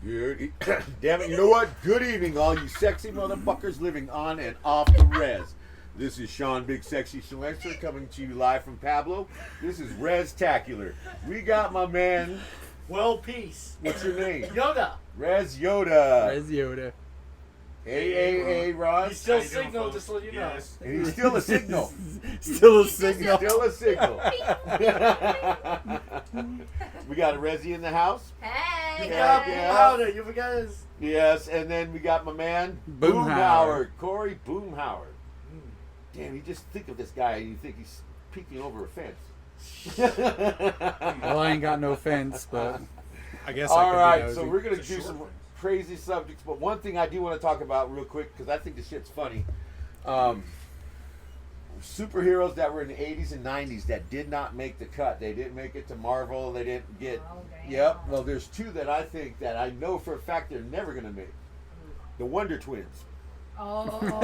Good. Damn it, you know what? Good evening, all you sexy motherfuckers living on and off the res. This is Sean Big Sexy Sylvester coming to you live from Pablo. This is Reztakular. We got my man. Well, peace. What's your name? Yoda. Rez Yoda. Rez Yoda. AAA Ron. He's still signal, just to let you know. Yes. And he's still a signal. Still a signal. Still a signal. We got a Rezzy in the house. Hey! Yeah. Powder, you forgot his. Yes, and then we got my man Boomhauer. Corey Boomhauer. Damn, you just think of this guy and you think he's peeking over a fence. Well, I ain't got no fence, but I guess I All could right, be nosy. so we're gonna It's a do short some one. crazy subjects, but one thing I do want to talk about real quick because I think the shit's funny. Superheroes that were in the 80s and 90s that did not make the cut. They didn't make it to Marvel. They didn't get. Oh, damn. Yep. Well, there's two that I think that I know for a fact they're never gonna make. The Wonder Twins. Oh. No,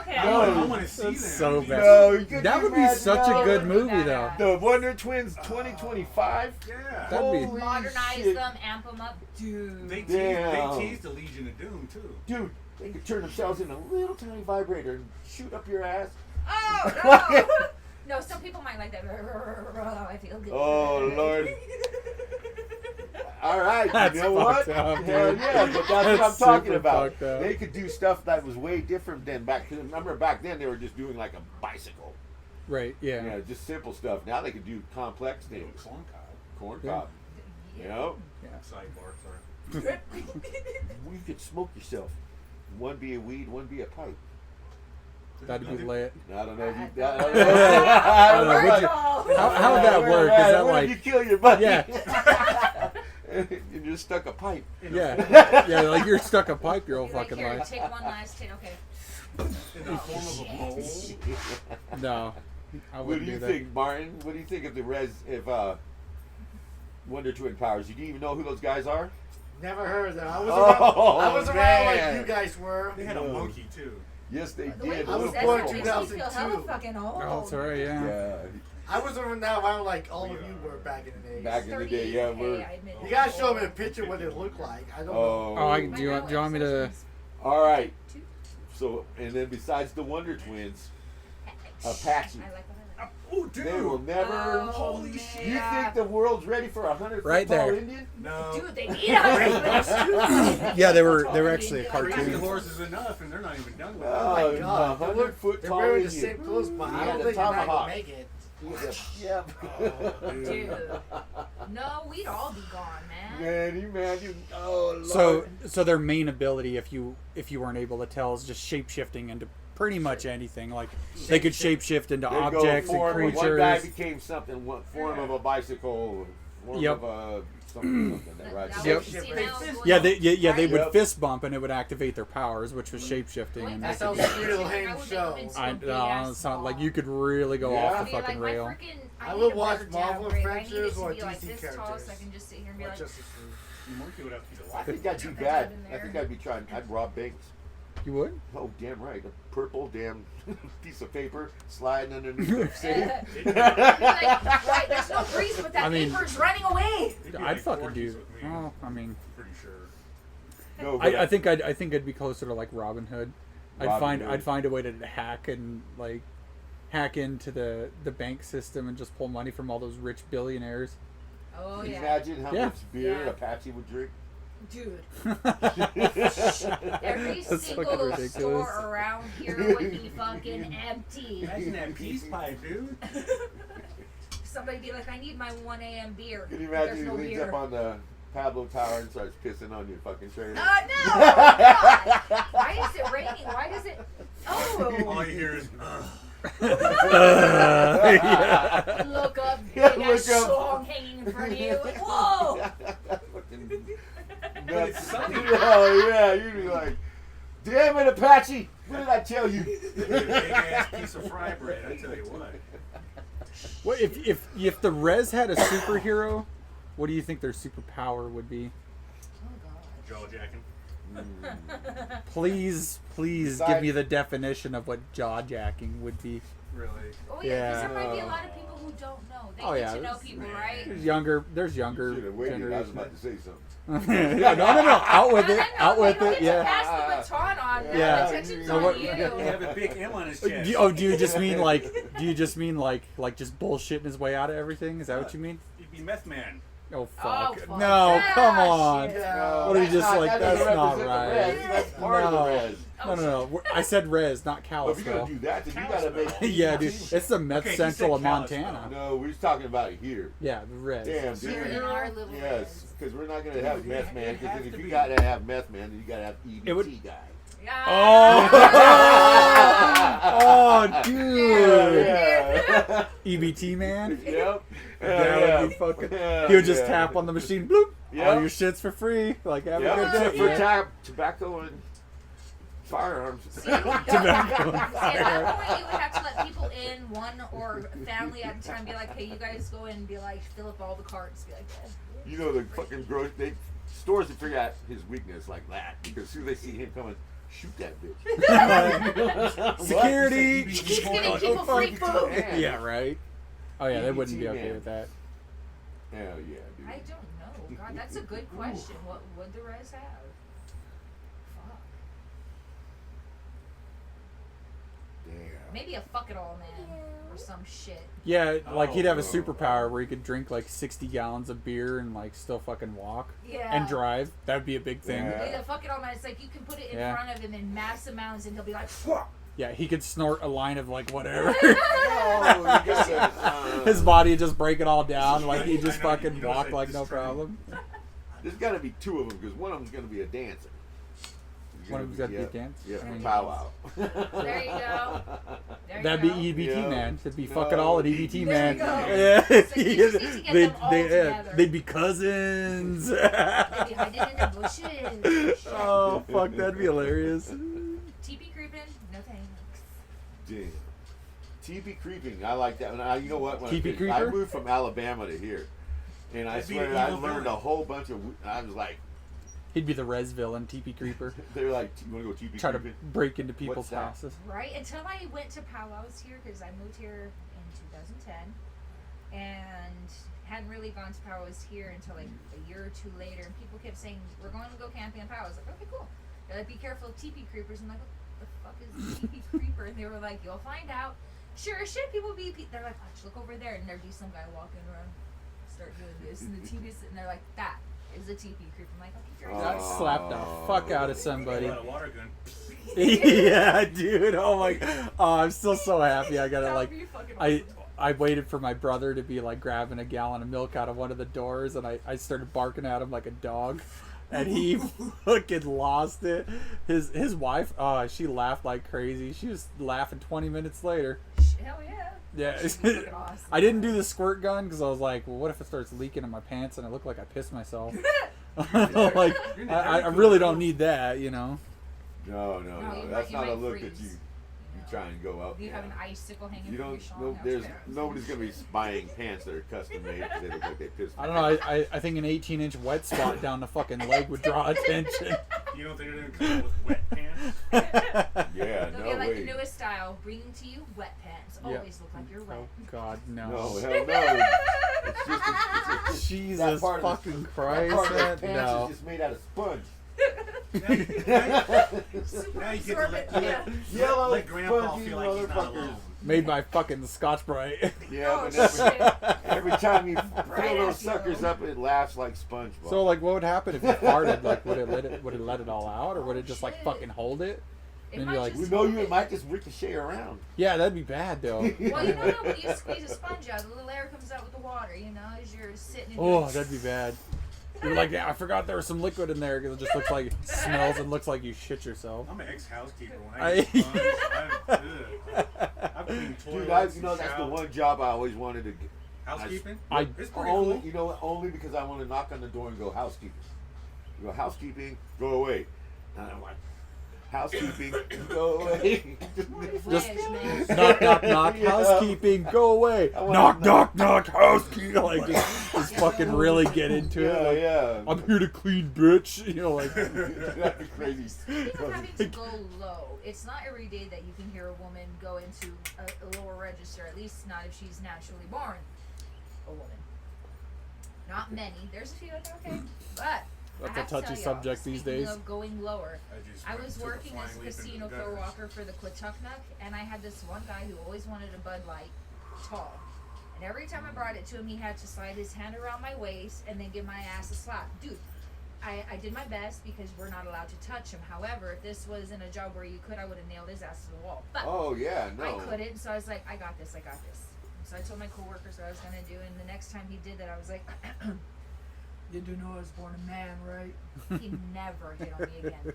Okay. no. I want to see That's them. so dude. bad. No, could That you would be imagine? such a No. good movie, though. The Wonder Twins 2025. Yeah. That'd be- Holy Modernize shit. them, amp them up. Dude. They Damn. teased the Legion of Doom too. Dude, they could turn themselves into a little tiny vibrator and shoot up your ass. Oh, no. No, some people might like that. I feel good. Oh, Lord. All right, That's you know what? fucked up, dude. Hell yeah, but that's what I'm That's talking super about. fucked up. They could do stuff that was way different than back. Cause remember, back then they were just doing like a bicycle. Right, yeah. You know, just simple stuff. Now they could do complex things. Corn cob. Corn Yeah. cob. You know, Sidebar, sorry. you could smoke yourself. One be a weed, one be a pipe. That'd be lit. I don't know if you. I I don't don't know. I don't know, would you- Oh. How would that work? Is that What if you like, kill your buddy? Yeah. You just stuck a pipe. yeah, yeah, like you're stuck a pipe your whole You're like, fucking here, life. take one last hit. Okay. In the form of a bowl. No, I What wouldn't do you do that. think, Martin? What do you think of the Wonder Twin Powers? You do even know who those guys are? Never heard of them. I was Oh, around, I was around man. like you guys were. They had a No. monkey too. Yes, they The way did. he I was says that born makes me feel 2002. hella fucking old. Oh, that's right, yeah. Yeah, I was around like all of you were back in the day. back in the day, yeah, we're. I admit You it. gotta show me a picture what it looked like. I don't know. Oh, Oh, do you want me to? all right. So, and then besides the Wonder Twins, Apache. I like what I like. Oh, dude. They will never. Oh, Holy man. shit. You think the world's ready for a 100 Right foot tall there. Indian? No. Dude, they need a Yeah, they were actually a Crazy cartoon. horse is enough, and they're not even done with it. Oh my God. 100 foot They're tall wearing the Indian. same clothes, but I Yeah, don't the think they're not tomahawk. gonna make it. Yep. Dude. No, we'd all be gone, man. Man, you imagine? Oh, Lord. So their main ability, if you weren't able to tell, is just shape shifting into pretty much anything. Like they could shape shift into They'd go objects and form- One guy creatures. became something, one form of a bicycle, form Yep. of a something that rides. Now, Yep. see, now going Yeah, on, they would Yep. fist bump and it would activate their powers, which was shape shifting. And That they could- sounds pretty I lame would show. make them into I a big-ass it's not like ball. you could really go Yeah. off I the mean, fucking like, my rail. freaking- I need would a watch better Marvel downgrade. I need it Adventures to or be like DC this tall, characters. so I can just sit here and be Or like, Justice League. The monkey would have to be the I life. think I'd do Put bad. that in I there. think I'd be trying. I'd rob banks. You would? Oh, damn right. A purple damn piece of paper sliding underneath the safe. like, right, there's no breeze, but that I mean- paper's running away. They'd be I'd like fucking Porky's do. with me. Oh, I mean, Pretty sure. No, but I think I'd be closer to like Robin Hood. Robin Hood. I'd find a way to hack and like hack into the bank system and just pull money from all those rich billionaires. Oh, Can you yeah. imagine how Yeah. much beer Yeah. Apache would drink? Dude. That's Every fucking single ridiculous. store around here would be fucking empty. Imagine that peace pipe, dude. Somebody be like, I need my 1 a.m. beer. Can you There's imagine no he leans beer. up on the Pablo Tower and starts pissing on your fucking trailer? No! God. Why is it raining? Why does it... Oh! All you hear is, Yeah. Look up, Yeah, big look ass up. song hanging in front of you. Like, whoa! Fucking but nuts. it's sunny. Oh, yeah. You'd be like, damn it, Apache. What did I tell you? Big ass piece of fry bread, I tell you what. Well, if the Res had a superhero, what do you think their superpower would be? Jaw jacking. Please give me the definition of what jaw jacking would be. really. Oh yeah, because Yeah. there might be a lot of people who don't know. They Oh, get yeah, to know there's- people, right? There's younger Should have waited. I was generation. about to say something. Yeah, no, out with it, out with you it, get to yeah. pass the baton on. Yeah. Yeah. The attention's So on what- you. He have a big M on his chest. Do you just mean like just bullshitting his way out of everything? Is that what you mean? He'd be meth man. Oh fuck! fuck. No, Ah, come on! shit. No, What are you that's just not- like? that That's doesn't not represent the right. res. That's part of the res. No. I said res, not Well, if you're Kalispell. gonna do that, then you gotta make. Yeah, dude, it's the meth Okay, he central of said Kalispell. Montana. No, we're just talking about it here. Yeah, the res. Damn, Here dude. in our little Yes, res. because we're not gonna have meth man. It'd have Because if to you be. gotta have meth man, then you gotta have EBT It would- guy. Oh, dude! Yeah. EBT man. Yep. That would be fucking. He would just tap on the machine. Bloop. Yeah. All your shit's for free. Like have a Yeah, good except day. for Yeah. tobacco and firearms. Tobacco. At that point, you would have to let people in, one or family at a time. Be like, hey, you guys go in and be like, fill up all the carts. Be like, yeah. You know the fucking stores that figure out his weakness like that because as soon as they see him coming, shoot that bitch. Security. He's giving people free food. Yeah, right. Oh yeah, they wouldn't be EBT okay man. with that. Hell yeah, dude. I don't know. God, that's a good question. What would the res have? Fuck. Damn. Maybe a fuck it all man or some shit. Yeah, like he'd have a Oh. superpower where he could drink like 60 gallons of beer and like still fucking walk Yeah. and drive. That would be a big thing. Yeah. Yeah, the fuck it all man. It's like you can put it in Yeah. front of him in mass amounts and he'll be like, fuck. Yeah, he could snort a line of like whatever. Oh, you gotta, His body would just break it all down. Like he just I know, fucking you know, walk like like this no train. problem. There's got to be two of them because one of them's going to be a dancer. He's One of them's got to be a yeah, dance. Yeah, I mean, powwow. There you go. There That'd you be go. EBT Yeah. man. It'd be No, fuck it all at EBT EBT There man. you go. Yeah, It's like you just need to get them all together. they'd be cousins. They'd be hiding in the bushes. Shit. Oh fuck, that'd be hilarious. TP creeping? No thanks. Damn. TP creeping. I like that. And you know what? When TP I creeper? moved from Alabama to here. And I That'd be swear an I evil learned a villain. whole bunch of. I was like, He'd be the res villain, TP creeper. they were like, you want to go TP Try to creeping? break into people's that? houses. Right? Until I went to powwows here, because I moved here in 2010. And hadn't really gone to powwows here until like a year or two later. And people kept saying, we're going to go camping on powwows. Like, okay, cool. They're like, be careful of TP creepers. I'm like, what the fuck is a TP creeper? And they were like, you'll find out. Sure as shit, people be. They're like, watch, look over there. And there'd be some guy walking around, start doing this. And the TP's sitting there like, that is a TP creeper. I'm like, okay, great. That slapped the fuck out of somebody. Got a water gun. Yeah, dude. Oh my. Oh, I'm still so happy. I gotta That would like. be fucking I awesome. I waited for my brother to be like grabbing a gallon of milk out of one of the doors, and I started barking at him like a dog, and he fucking lost it. His wife, she laughed like crazy. She was laughing 20 minutes later. Hell yeah. Yeah, Fucking awesome. I didn't do the squirt gun because I was like, well, what if it starts leaking in my pants and I look like I pissed myself? Like, I really don't need that, you know. No, No, you That's might- not you a might look that freeze. you try and go out. You yeah. have an icicle hanging You from your don't. shawl. No, That's there's fair. nobody's gonna be buying pants that are custom made. They look like they pissed. I don't know. I think an 18-inch wet spot down the fucking leg would draw attention. You don't think they're gonna come out with wet pants? Yeah, They'll no get like way. the newest style, bringing to you wet pants. Yeah. Always look like you're Oh wet. God, no. No, hell no. It's just that Jesus part of the- fucking that Christ, part of man. the pants No. is just made out of sponge. Now you get to Absorbent, let, yeah. Yellow let Grandpa spongy feel like he's not motherfuckers. alone. Made by fucking Scotch Brite. Yeah, Oh, but shit. every time you Right fill those at you. suckers up, it laughs like SpongeBob. So like, what would happen if you farted? Like, would it let it all out, or would it just like Shit. fucking hold it? It And might you're like, just we know hold you. It it. might just ricochet around. Yeah, that'd be bad though. Well, you know how when you squeeze a sponge out, the little air comes out with the water, you know, as you're sitting and Oh, doing- that'd be bad. You're like, yeah, I forgot there was some liquid in there because it just looks like smells and looks like you shit yourself. I'm an ex-housekeeper. When I get sponge, I've cleaned Dude, toilets. you know and that's the showers. one job I always wanted to get. Housekeeping? I- It's pretty Only, cool. you know, only because I want to knock on the door and go housekeeping. You go housekeeping, go away. And I'm like, housekeeping, go away. Just Flash, man. knock, knock, knock. Yeah. Housekeeping, go away. I wanna Knock, knock. knock, knock. Housekeeping. Like, just just fucking really get into it. Like, yeah. I'm here to clean, bitch. You know, like. That'd be crazy. Speaking of having to go low, it's not every day that you can hear a woman go into a lower register, at least not if she's naturally born a woman. Not many. There's a few that are okay. But That's I a have to touchy tell y'all, subject these speaking days. of going lower, I was took a working flying as a leap into casino the floor gutters. walker for the Quatucknuck, and I had this one guy who always wanted a Bud Light tall. And every time I brought it to him, he had to slide his hand around my waist and then give my ass a slap. Dude, I did my best because we're not allowed to touch him. However, if this was in a job where you could, I would have nailed his ass to the wall. But Oh yeah, no. I couldn't, so I was like, I got this. And so I told my coworkers what I was going to do, and the next time he did that, I was like, you do know I was born a man, right? He never hit on me again.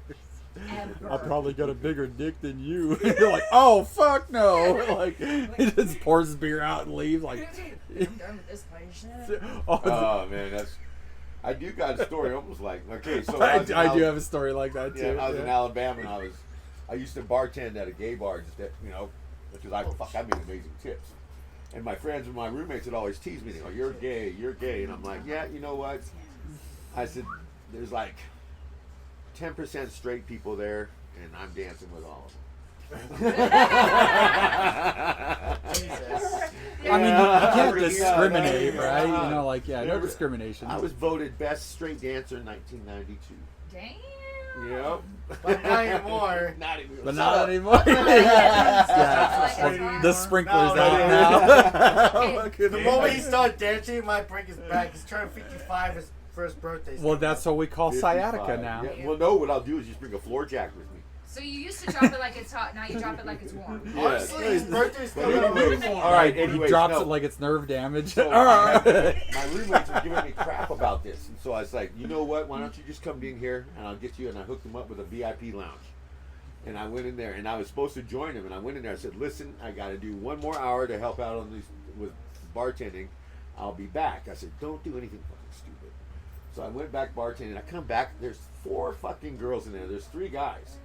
Ever. I probably got a bigger dick than you. You're like, oh fuck no! Like, he just pours his beer out and leaves. Like, I'm done with this place. oh, Man, that's. I do got a story almost like okay. So I was in do have a story like that too. Yeah, I was in Alabama and I used to bartend at a gay bar just that, because I made amazing tips. And my friends and my roommates would always tease me. They go, you're gay. And I'm like, yeah, you know what? I said, there's like 10% straight people there, and I'm dancing with all of them. Jesus. I mean, you can't Yeah, discriminate, yeah, right? yeah. You know, like, yeah, no Never- discrimination. I was voted best straight dancer in 1992. Damn. Yep. But not anymore. Not anymore. But Shut not up. anymore. Yeah. Like, the sprinklers No, out no, now. The moment he started dancing, he might break his back. He's turning 55 his first birthday. Well, that's what we call 55. sciatica now. Yeah. Well, no, what I'll do is just bring a floor jack with me. So you used to drop it like it's hot, now you drop it like it's warm. Honestly, his birthday's But coming up. anyways, all right, He anyways, drops no. it like it's nerve damage. So my roommates were giving me crap about this, and so I was like, you know what? Why don't you just come in here and I'll get you? And I hooked them up with a VIP lounge. And I went in there, and I was supposed to join them. And I went in there. I said, listen, I got to do 1 more hour to help out on these with bartending. I'll be back. I said, don't do anything fucking stupid. So I went back bartending. I come back. There's 4 fucking girls in there. There's 3 guys.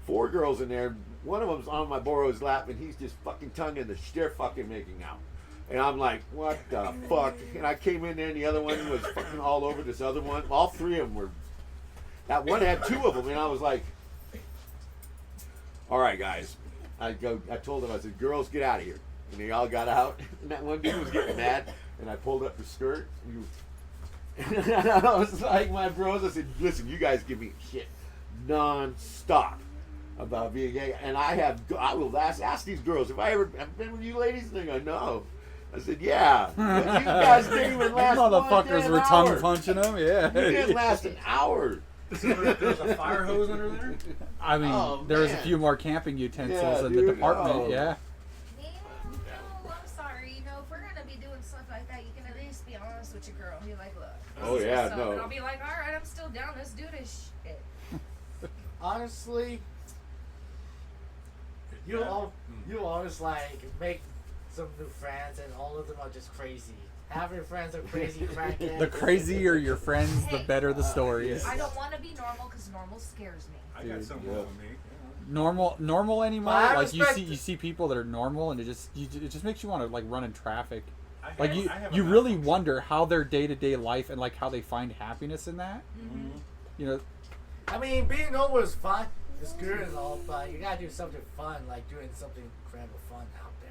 4 girls in there. One of them's on my Boro's lap, and he's just fucking tonguing they're fucking making out. And I'm like, what the fuck? And I came in there, and the other one was fucking all over this other one. All 3 of them were. That one had 2 of them, and I was like, all right, guys. I told them, I said, girls, get out of here. And they all got out, and that one dude was getting mad, and I pulled up his skirt. And I was like, my bros, I said, listen, you guys give me shit non-stop about being gay, and I will ask these girls if I ever have been with you ladies, and they go, no. I said, yeah, but you guys didn't even last. Motherfuckers one were damn tongue hour. punching them, yeah. You didn't last an hour. So there's a fire hose under there? I mean, Oh, there was a man. few more camping utensils Yeah, in the dude, department, oh. yeah. Yeah, no, I'm sorry. If we're gonna be doing stuff like that, you can at least be honest with your girl. Be like, look. This Oh, is yeah, what's up. no. And I'll be like, all right, I'm still down. Let's do this shit. Honestly, you always like make some new friends, and all of them are just crazy. Half your friends are crazy crackheads. The crazier your friends, the better the stories. I don't want to be normal because normal scares me. I got Dude, something yeah. wrong with me. Normal anymore. Well, I Like you respect- see people that are normal, and it just makes you want to like run in traffic. I have- Like I have a you really malfunction. wonder how their day-to-day life and like how they find happiness in that. Mm-hmm. You know, I mean, being normal is fun. It's good and all, but you gotta do something fun, like doing something incredible fun out there.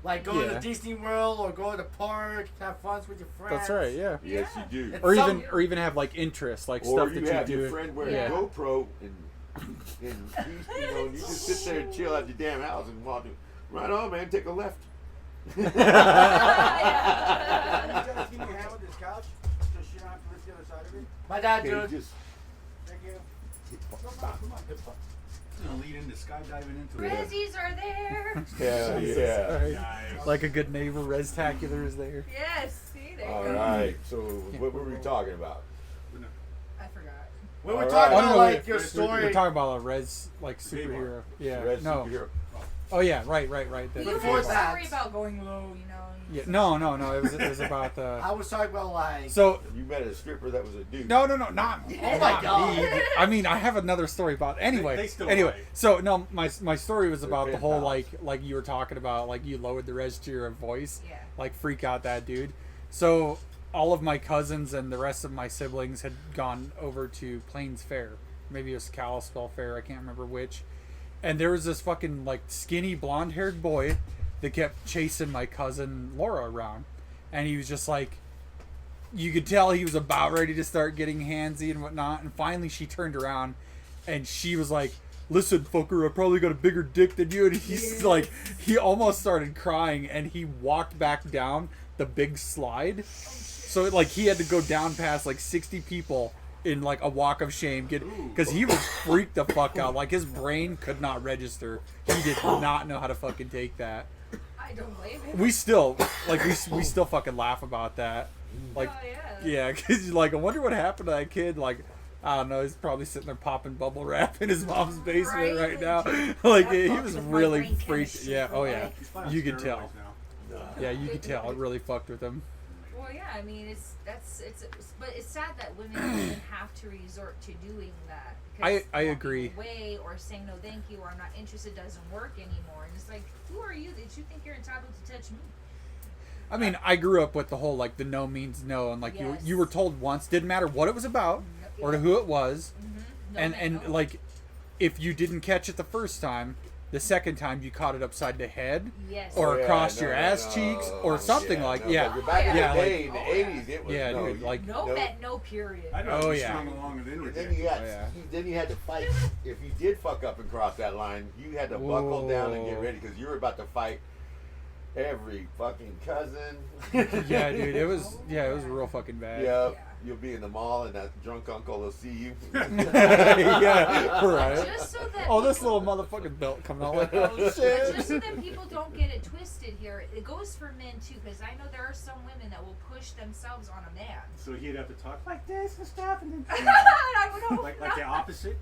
Like going Yeah. to Disney World or going to the park, have fun with your friends. that's right, yeah. Yes, you do. It's Or some- even have like interests, like Or stuff you that have you do. your friend wear Yeah. a GoPro and you just sit there and chill at your damn house and walk. Right on, man. Take a left. Can you guys give me a hand with this couch? Just you don't have to lift the other side of it. My dad, Okay, dude. just Thank you. stop. It's gonna lead into skydiving into it. Rezzies are there. Yeah, yeah. Alright. Nice. Like a good neighbor, Reztakular is there. Yes, see, there you All go. right. So what were we talking about? I forgot. We were All talking right. about Oh, no, like we- your We're story. talking about a res like Gay bar. superhero. Yeah. Red No. superhero. Oh yeah, right. The- You Before were that- sorry about going low, you know. yeah. No. It was about the. I was talking about like. So You met a stripper that was a dude. no, not me. Oh my Not God. me. I mean, I have another story about. Anyway, They still anyway. lie. So no, my story was They're about the pen whole pals. like you were talking about, like you lowered the res to your voice, Yeah. like freak out that dude. So all of my cousins and the rest of my siblings had gone over to Plains Fair. Maybe it was Kalispell Fair. I can't remember which. And there was this fucking like skinny blonde-haired boy that kept chasing my cousin Laura around, and he was just like, you could tell he was about ready to start getting handsy and whatnot. And finally, she turned around, and she was like, "Listen, fucker, I probably got a bigger dick than you." And he's like, he almost started crying, and he walked back down the big slide. So like he had to go down past like 60 people in like a walk of shame, because he was freaked the fuck out. Like his brain could not register. He did not know how to fucking take that. I don't blame him. We still like we still fucking laugh about that. Like, Oh, yeah. yeah, because like I wonder what happened to that kid. Like, I don't know. He's probably sitting there popping bubble wrap in his mom's basement right now. Like he was With my really brain freaked. chemistry, Yeah. Oh yeah. like- He's fine on You could steroids tell. now. Yeah, you could tell. It really fucked with him. Well, yeah, I mean, but it's sad that women even have to resort to doing that. 'Cause I walking agree. away or saying no, thank you, or I'm not interested doesn't work anymore. And it's like, who are you that you think you're entitled to touch me? I mean, I grew up with the whole like the no means no, and like Yes. you were told once, didn't matter what it was about or who it was, No, and no. like if you didn't catch it the first time, the second time you caught it upside the head yes. or Oh, yeah, across no, your no, ass no. cheeks or something like no, yeah. but back in Yeah, the like- day, in the Oh, yeah. 80s, it was Yeah, no, dude, like- no bet, no period. I know. Oh, you yeah. strung along with any then you got, Oh, yeah. then you had to fight. If you did fuck up and cross that line, you had to buckle down and get Whoa. ready because you were about to fight every fucking cousin. Yeah, dude, it was real fucking bad. Yeah, Yeah. you'll be in the mall and that drunk uncle will see you. Yeah, right. Just so that Oh, this people- little motherfucking belt coming out like, But oh just shit. so that people don't get it twisted here, it goes for men too, because I know there are some women that will push themselves on a man. So he'd have to talk like this and stuff, and then I don't know. like the opposite.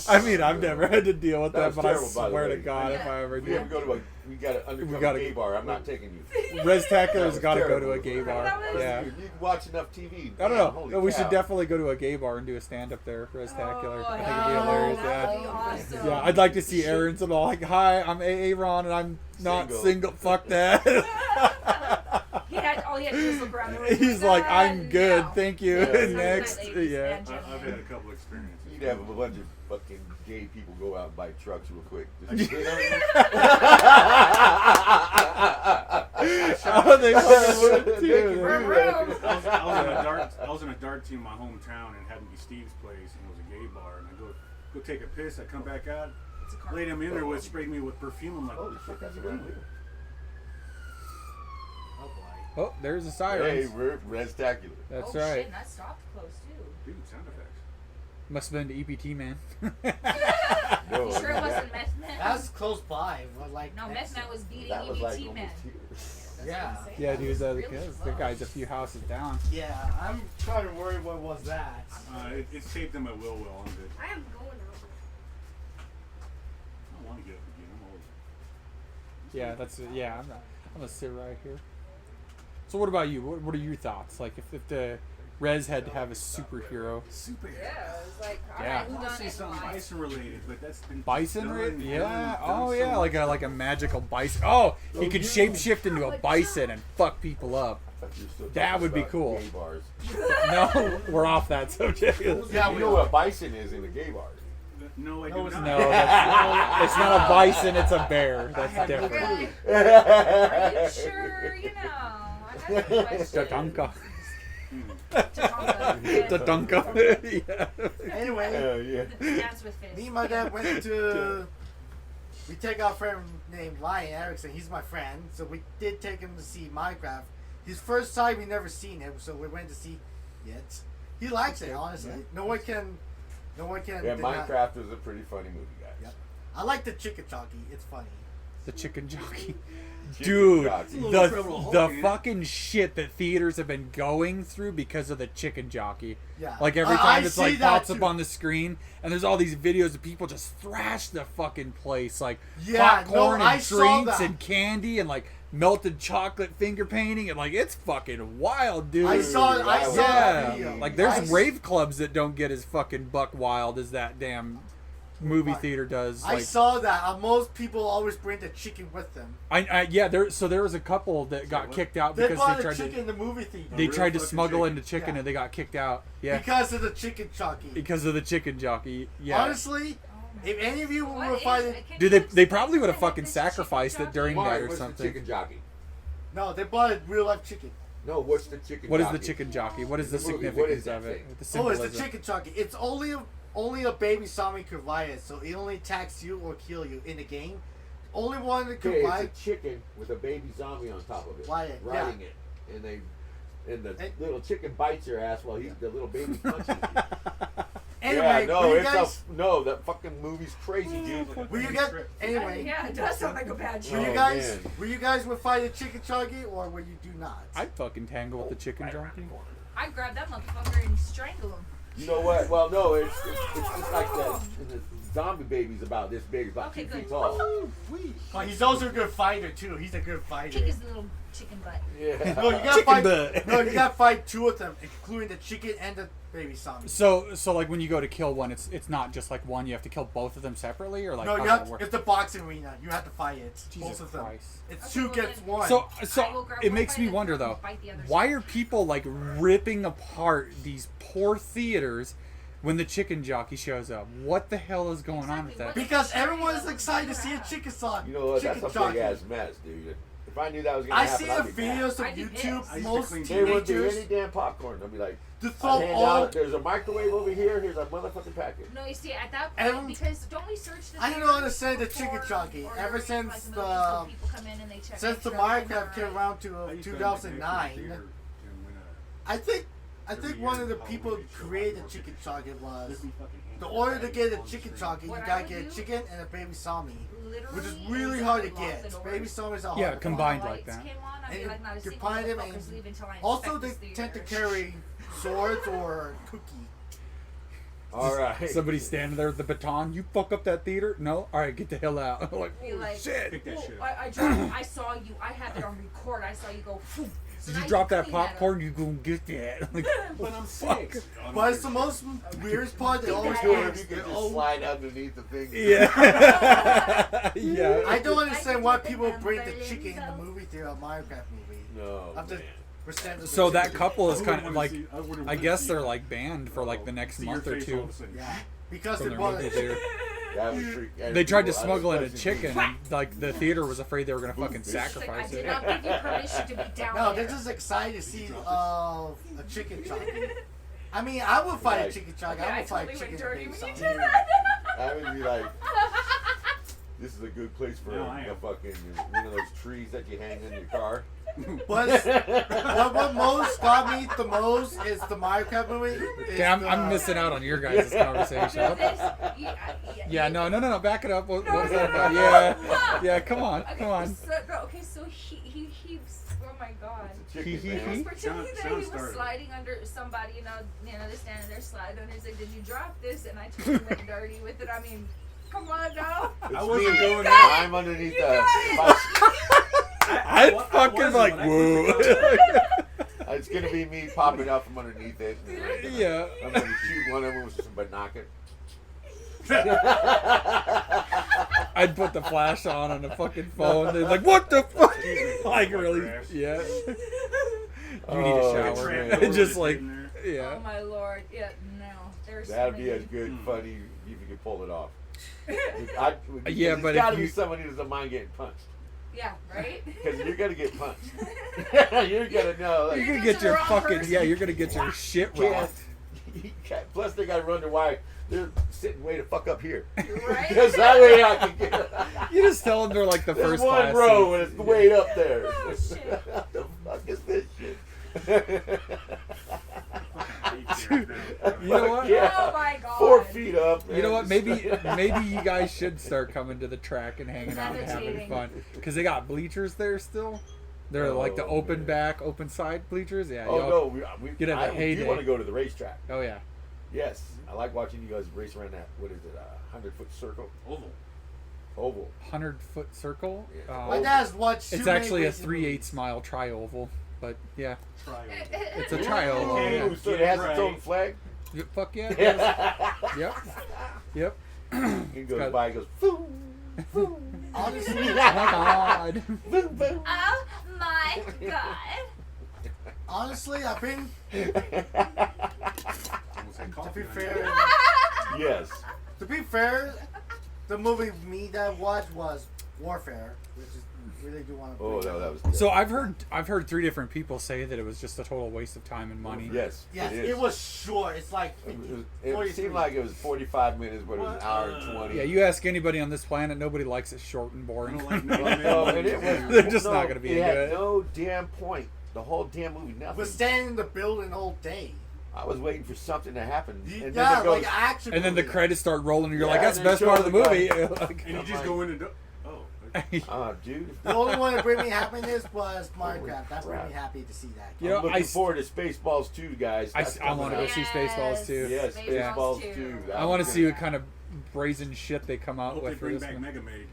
I mean, I've never had to deal with That that, was but I terrible, by the swear to way. God, if Yeah. I ever We ever do. go to we got an undercover gotta- gay bar. I'm not taking you. Reztakular's That got to was go to a terrible. gay bar. That was- Yeah. You watch enough TV. I don't man, know. holy No, we cow. should definitely go to a gay bar and do a stand up there, Reztakular. I think it'd be Oh, hilarious. that would Yeah. be awesome. Yeah, I'd like to see Aaron's and all like, hi, I'm Aaron and I'm not Single. single. Fuck that. All he had to do was look around the room. He's like, I'm good, no. thank you. Yeah. Next, Ladies yeah. and I've had a couple experiences. You'd have a bunch of fucking gay people go out and buy trucks real quick. Oh, they fucking would They too. can Vroom, do vroom. that. I was in a dart team in my hometown and happened to be Steve's place, and it was a gay bar. And I go take a piss. I come back out. It's a car. Lady I'm in there with sprayed me with perfume. I'm like, Holy what the shit, fuck that's is a you good doing? move. Oh boy. Oh, there's a Hey, siren. we're Reztakular. That's oh, right. Shit, and that stopped close too. Dude, sound effects. Must have been the EPT man. No, You sure it wasn't Meth Man? That was close by, but like. No, next Meth Man to- was beating that was like EBT almost Man. here. That's Yeah. what I'm saying. Yeah, That dude, was the really the close. guy's a few houses down. Yeah, I'm trying to worry what was that. It's taped in my will. I'm good. I am going out. I don't want to get up again. I'm always. Yeah, I'm gonna sit right here. So what about you? What are your thoughts? Like if the Rez had to have a superhero. Super. Yeah, it was like, Yeah. alright, I who want to done say it? something Fine. bison related, but that's been Bison, done, right? done, Yeah. done Oh so yeah, much. like a magical bison. Oh, he could shapeshift into a bison and fuck people up. I thought you were still That talking would be about cool. Gay bars. No, we're off that subject. Yeah, you know what a bison is in the gay bars. No, I No, do it's not. No, it's not a bison. It's a bear. That's different. Really? Are you sure? You know, I have a question. Tatanka. Tatanka. Yeah. Tatanka. Yeah. Anyway, Yeah. Dance with Fizz. me and my dad went to. We take our friend named Lion Erickson. He's my friend, so we did take him to see Minecraft. His first time, we never seen him, so we went to see it. He likes it, honestly. No one can. Yeah, deny- Minecraft was a pretty funny movie, guys. Yep. I like the chicken jockey. It's funny. The chicken jockey. Chicken Dude, jockey. Little Incredible Hulk, the man. fucking shit that theaters have been going through because of the chicken jockey. Yeah. Like every I time it's see like that pops up too. on the screen, and there's all these videos of people just thrash the fucking place, like Yeah, popcorn no, I and saw drinks that. and candy and like melted chocolate finger painting, and like it's fucking wild, dude. I saw that that Yeah, video. like there's I s- rave clubs that don't get as fucking buck wild as that damn movie theater does. I Like, saw that. Most people always bring the chicken with them. there was a couple that got what? kicked out They because bought they a tried chicken to in the movie theater. they real tried to fucking smuggle chicken. into chicken Yeah. and they got kicked out. Yeah, Because of the chicken jockey. because of the chicken jockey. Yeah. Honestly, Oh my if any of you What were is- fighting, can Dude, you they explain probably would have to me fucking this chicken sacrificed it jockey? during Why? that or What's the something. chicken jockey? no, they bought a real life chicken. No, what's the chicken What is jockey? the chicken jockey? What is the In the movie, what significance is that of it? thing? The Oh, it's symbolism. the chicken jockey. It's only a baby Sami could ride it, so it only attacks you or kill you in the game. Only one that could Okay, ride. it's a chicken with a baby zombie on top of it, Riding it, and the little chicken bites your ass while the little baby punches you. Anyway, Yeah, no, were you it's guys? no, that fucking movie's crazy, dude. Were you guys? Anyway, Yeah, it does sound like a bad were show. you Oh, guys? man. Were you guys would fight a chicken jockey, or were you do not? I'd fucking tangle with the chicken jockey. I grabbed that motherfucker and strangle him. You know what? Well, no, it's like the zombie baby's about this big, about Okay, 2 good. feet tall. But he's also a good fighter too. He's a good fighter. Kick his little chicken butt. Yeah. No, you gotta Chicken fight. butt. No, you gotta fight two of them, including the chicken and the baby zombie. So like when you go to kill one, it's not just like one. You have to kill both of them separately, or like No, how you does have. that work? It's the boxing arena. You have to fight it. Jesus Both of them. Christ. It's Okay, two well against then- one. So I will grab it one makes by me the wonder throat though, and bite the other why side. are people like ripping apart these poor theaters when the chicken jockey shows up? What the hell is going on with Exactly, that? what because everyone's excited to see a chicken song. You know what? That's Chicken a jockey. big ass mess, dude. If I knew that was gonna I happen, see I'd the be mad. videos of I'd be YouTube. pissed. I used to Most clean There wouldn't be teenagers any damn popcorn. They'll be like, to I throw hand all. out, there's a microwave over here. Here's a motherfucking packet. No, you see, at that And- point, because don't we search the I don't theater understand the before chicken jockey. or Ever during, since like, the- movies, people come in and they check Since the make sure Minecraft everything's came alright. around to I used to 2009, I think one of the people who created the chicken jockey was the order to get a chicken jockey, you What I gotta would get a do- chicken and a baby sami, Literally, which is really is hard to lock the get. doors. Baby samis are Yeah, hard to combined find. like that. Came on, I'd And be like, not a you single find them motherfucker's and leaving till I also inspect they this tend to theater. carry swords or cookie. All right. Somebody standing there with the baton. You fuck up that theater? No. All right, get the hell out. like, Be oh, like, shit. Pick that "Oh, shit up. I saw you. I have it on record. I saw you go. Phew. So Did now you drop that clean up." popcorn? You gonna get that? Like, But I'm fuck. 6. But it's the most weirdest part. They always Cool do if you it. could They just always- slide underneath the thing. Yeah. yeah. I don't understand why people Remember bring the chicken in the themselves. movie theater, a Minecraft movie. No, Up to man. percent of the So that chicken. couple is I kind wouldn't of wanna like, see- I wouldn't I wanna guess see they're it. like banned for like the next See month your or face all two of a sudden. Yeah, because from they their bought movie it. theater. That would freak They tried to people out, smuggle in a especially chicken, me. and like the theater was afraid they were gonna fucking It's like, It's like, I sacrifice did it. not give you permission to be down No, there. they're just excited to see a chicken jockey. I mean, I would fight a Right. chicken jockey. Okay, I I would fight a totally chicken went dirty and when baby you zombie. did that. I would be like, this is a good place for No, I a am. fucking one of those trees that you hang in your car. But what most got me the most is the Minecraft movie. is Okay, I'm the- missing out on your guys' conversation. No, What the- this, Yeah, no, back it up. What was that about? Yeah, come on, Okay, come on. So he, oh my god. It's a chicken, He- man. he- Pretending that Sean he was started. sliding under somebody, they're standing there sliding, and he's like, "Did you drop this?" And I totally went dirty with it. I mean, come on now. It's I wasn't me. going there. I'm underneath You the. got I'd fucking like, whoa. It's gonna be me popping up from underneath it. And Yeah. I'm gonna shoot one of them with some binoculars. I'd put the flash on the fucking phone. They're like, what the fuck? Like, really? Crash. Yeah. You need Oh, a shower. Tramp over Just the like, thing there. Oh yeah. my lord. Yeah, no. There's That'd so be many. as good funny if you could pull it off. Yeah, but it's if gotta be you- somebody who doesn't mind getting punched. Yeah, right? Because you're gonna get punched. you're gonna know. Like, You're gonna You're get the your wrong fucking, person. yeah, you're gonna get your shit can't- rocked. you can't- Plus, they gotta wonder why they're sitting way the fuck up here. Right? Because that way I can get. You just tell them they're like the There's first one class row seats. and it's way up there. Oh, shit. What the fuck is this shit? You know what? Yeah. Oh my god. 4 feet up. You know what? man. Maybe you guys should start coming to the track and hanging out and having Meditating. fun. Because they got bleachers there still. They're like the Oh, open man. back, open side bleachers. Yeah. Oh y'all- no, You'd have a I do heyday. want to go to the racetrack. Oh yeah. Yes, I like watching you guys race around that. What is it? 100-foot circle, Oval. oval. 100-foot circle. Yeah. My dad's watched. It's too many actually a racing 3/8 mile tri-oval, but yeah. Try It's a tri-oval. Oh, Yeah. so it has its own flag. Fuck yeah. it does. Yep. Yep. He goes got- by, he goes, boom, boom, Honestly, Oh my god. boom, boom. Oh my god. honestly, I've been. Almost had To coffee be on fair, you. Yes. to be fair, the movie me that watched was Warfare, which is really do want to. Oh, no, that was. So I've heard 3 different people say that it was just a total waste of time and money. Yes. Yes, it is. it was short. It's like It 43. seemed like it was 45 minutes, but it was an hour and 20. Yeah, you ask anybody on this planet, nobody likes it short and I boring. don't like Well, Mega no, Man and it movies. was, They're just no, not gonna be it into had it. no damn point. The whole damn movie, nothing. was standing in the building all day. I was waiting for something to happen, and then Yeah, it goes, like action. And then the movie. credits start rolling, and you're Yeah, like, "That's the and best they part of the show the movie." guy. Like, And you just I'm go in and okay. dude. The only one that bring me happiness was Minecraft. That made crap. me happy to see that. You know, I'm looking I- forward to Spaceballs 2, guys. That's I wanna coming go out. see Spaceballs too. Yes, Yeah. Spaceballs 2. That I want to was see good. what kind of brazen shit they come out Hope they with for bring this back one. Mega Maid.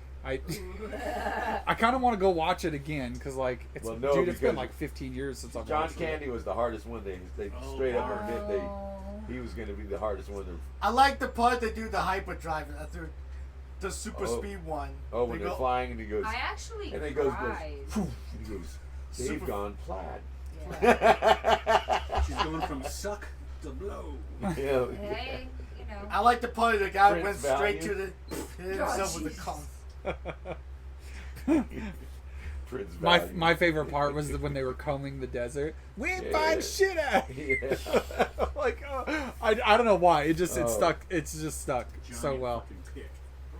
I kind of want to go watch it again because like it's Well, no, dude, it's been because like 15 years since I've John watched Candy was the hardest one. They Oh, straight up admit Oh. he was going to be the hardest one. I like the part they do the hyperdrive after the super Oh. speed one. Oh, when They they're go- flying and he goes, I actually and he cried. poof, and he goes, they've Super- gone plaid. Yeah. She's going from suck to blow. Yeah. Hey, you know. I like the part the guy Prince went straight value. to the hit himself with the Jesus. con. Prince My Value. my favorite part was when they were combing the desert. We ain't Yeah. find shit out. Yeah. Like I don't know why it just it Oh. stuck. It's just stuck so Giant well. fucking pick.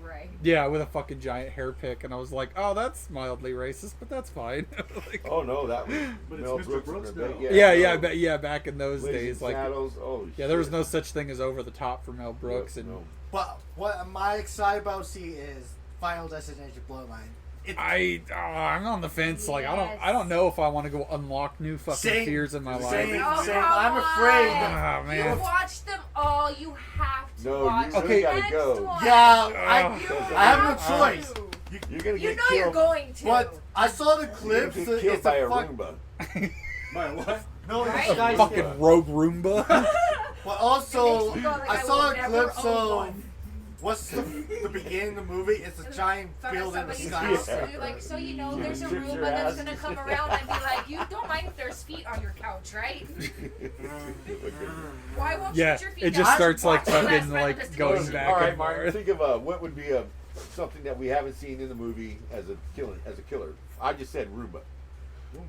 Right. Yeah, with a fucking giant hair pick, and I was like, oh, that's mildly racist, but that's fine. Like, Oh no, that was But it's Mel Mr. Brooks. Brooks, and the- though. yeah, back in those Blazing days, like Saddles. Oh, yeah, there was shit. no such thing as over the top for Mel Brooks, Yep, and no. But what am I excited about to see is Final Destination Bloodline. I'm on the fence. Like I Yes. don't know if I want to go unlock new fucking Same- fears in my same. life. Oh, Same. come I'm on. afraid. Ah, man. You watch them all. You have to No, you watch really Okay. the gotta next go. one. Yeah, You I have no have choice. to. You're gonna You get know killed. you're going to. But I saw the You're gonna clips. get It's killed by a fuck- Roomba. By what? No, Right? it's nice. Fucking rogue Roomba. But also, It makes me go like I I saw will a never clip. own So, one. what's the beginning of the movie? It's a giant From field in the somebody's sky. house, Yeah. and you're like, so you know, Yeah, there's a trips Roomba your that's ass. gonna come around and be like, you don't mind if there's feet on your couch, right? Why won't you Yeah, put your feet it down? just starts like Watch the last fucking Final like Destination. going back All right, and Martin. forth. Think of what would be something that we haven't seen in the movie as a killer. I just said Roomba.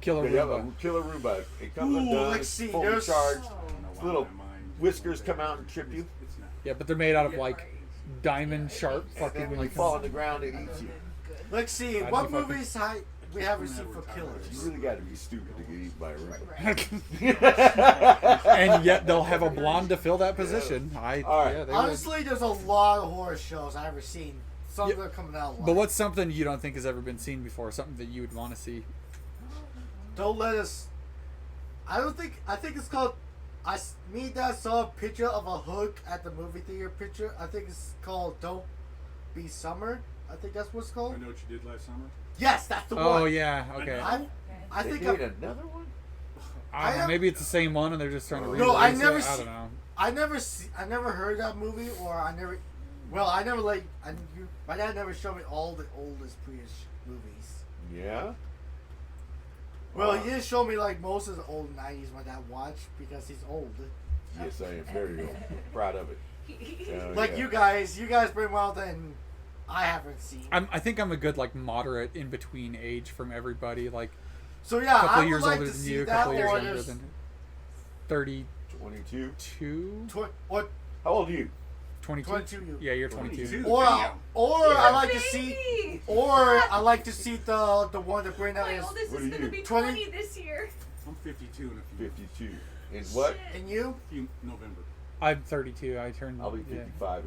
Killer Yeah, Roomba. Killer Roomba. It comes Ooh, undone. let's It's see, fully there's- charged. I don't know why Little my mind whiskers goes come there. out and trip you. It's not. Yeah, but they're made out of like diamond sharp And fucking then when you like. fall on the ground, it eats you. Let's see. I'd What be fucking- movies we haven't seen for You killers? really got to be stupid to get eaten by a Right. Roomba. And yet they'll have a blonde to fill that position. All right. Yeah, they would. Honestly, there's a lot of horror shows I've ever seen. Some Yeah, that are coming out. But what's something you don't think has ever been seen before? Something that you would want to see? Don't let us. I think it's called. Me and Dad saw a picture of a hook at the movie theater picture. I think it's called Don't Be Summer. I think that's what it's I called. know what you did last summer. Yes, that's the Oh one. yeah, okay. I They think made I, another one? I don't know, am- maybe it's the same one and they're just trying to No, release I it. never I see- don't know. I never heard that movie, or I never. Well, I never like. My dad never showed me all the oldest pre-ish movies. Yeah. Well, he did show me like most of the old '90s my dad watched because he's old. Yes, I am very proud of it. Oh, Like yeah. you guys bring out then I haven't seen. I think I'm a good like moderate in between age from everybody. Like So a yeah, couple I would years like older to than see you, a that, couple years or younger there's than 32, 22. What How old are you? 22. 22 you. Yeah, you're 22. 22. Or Damn. I like to see, Baby! or I like to see the one that bring out My is oldest What is are gonna you? be 20? 20 this year. I'm 52 in a few 52. And what? Shit. and you. November. I'm 32. I turned. I'll be yeah. 55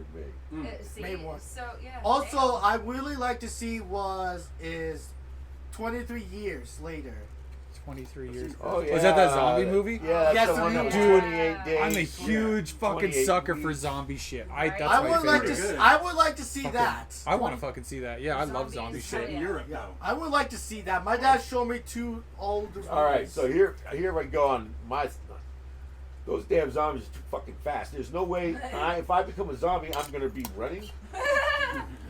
in May. See, May one. so yeah. Also, damn. I really like to see is 23 years later. 23 years. Oh yeah. Was that zombie movie? Yeah, that's Yes, the one that was dude. 28 days. I'm a huge fucking 28 sucker for weeks. zombie shit. Right. That's I my would like favorite. to. Good. I would like to see Fucking- that. I want to fucking see that. Yeah, I love Zombies. zombie Hell shit. In yeah. Europe, Yeah, though. I would like to see that. My dad showed me two old movies. All right, so here we go on my. Those damn zombies are too fucking fast. There's no way if I become a zombie, I'm gonna be running.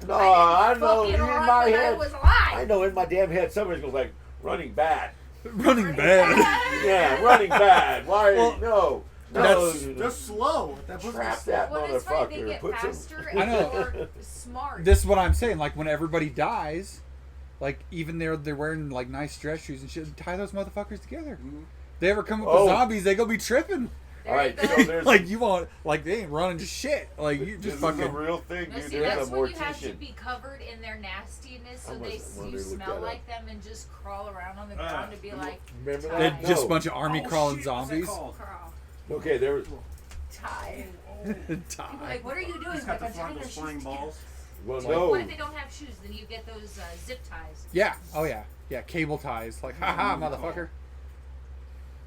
No, I know fucking in around my that I head. was alive. I know in my damn head somebody's going like running bad. Running bad. Yeah, running bad. Why? Well, no. that's- They're slow. That book's Trap slow. that Well, it's funny, they motherfucker. get Put some. faster I and know. more smart. This is what I'm saying. Like when everybody dies, like even they're wearing like nice dress shoes and shit. Tie those motherfuckers together. They ever come up Oh. with zombies, they go be tripping. There All right, you go. so there's Like you want, like they ain't running to shit. Like you this just is a fucking. real thing, Now, dude. see, There's that's a when you have to mortician. be covered in their nastiness, so I they wonder you to look smell that like up. them and just crawl around on the ground to be like Remember They're that? They're just a No. bunch of army Oh, crawling shit, what's that zombies. called? crawl. Okay, there was. Tie. Tie. Like, what are you doing? It's got the Like, I'm tying those their flying shoes balls. Well, together. no. What if they don't have shoes? Then you get those zip ties. Yeah. Oh yeah. Yeah. Cable ties. Like, haha, motherfucker.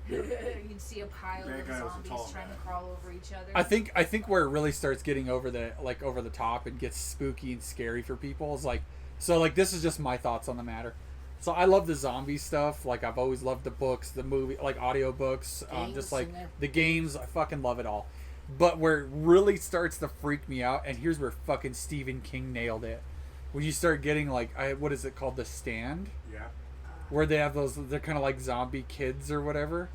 You'd see a pile That of guy was a zombies tall trying to guy. crawl over each other. I think where it really starts getting over the top and gets spooky and scary for people is like, so like this is just my thoughts on the matter. So I love the zombie stuff. Like I've always loved the books, the movie, like audiobooks, Games just like in there. the games. I fucking love it all. But where it really starts to freak me out, and here's where fucking Stephen King nailed it. When you start getting like, what is it called, The Stand, Yeah. where they have those, they're kind of like zombie kids or whatever,